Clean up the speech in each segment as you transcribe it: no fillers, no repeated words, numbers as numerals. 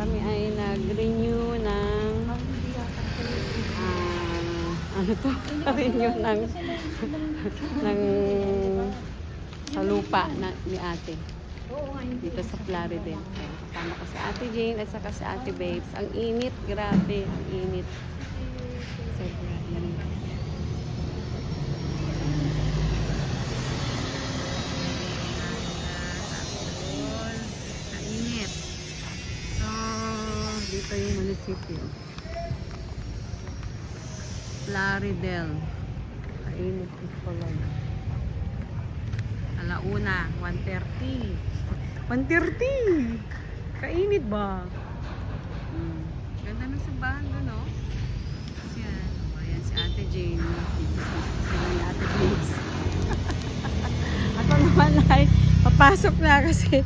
kami ay nag-renew ng ano to? Renew ng sa lupa na, ni ate. Dito sa Plaridel. Kasama ko si Ate Jane at saka si Ate Babes. Ang init, grabe, ang init. Sobra init. Kainit. So, dito yung munisipyo. Plaridel. Kainit ito lang. Alauna, 1:30. 1:30! Kainit ba? Ganda ng simbahan doon, no? Yan. Ayan si Ate Jane. Sila ni Ate Grace. Ako naman ay papasok na kasi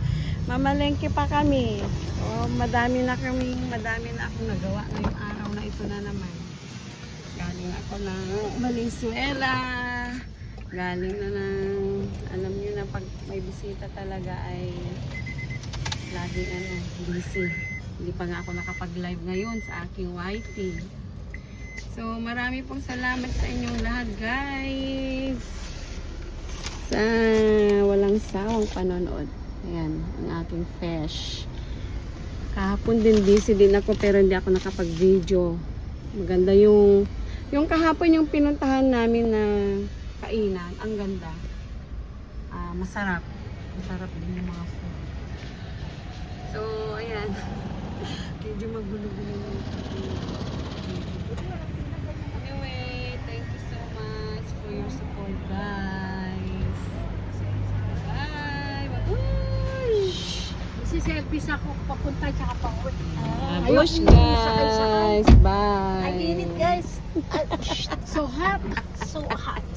mamalengke pa kami. So, madami na akong nagawa ngayong araw na ito na naman. Galing ako ng Valenzuela. Galing na ng, alam niyo na pag may bisita talaga ay laging busy. Hindi pa nga ako nakapag-live ngayon sa aking YT. So, marami pong salamat sa inyong lahat, guys. Sa walang sawang panonood. Ayan, ang aking fish. Kahapon din busy din ako pero hindi ako nakapag-video. Maganda yung kahapon yung pinuntahan namin na kainan, ang ganda. Masarap. Masarap din yung mga food. So, ayan. Medyo magulo-gulo yung anyway, thank you so much for your support, guys. Bye! Babush! Siselfies ako papunta tsaka pa uwi. Babush, guys! Bye! Ang init, guys. So hot. So hot.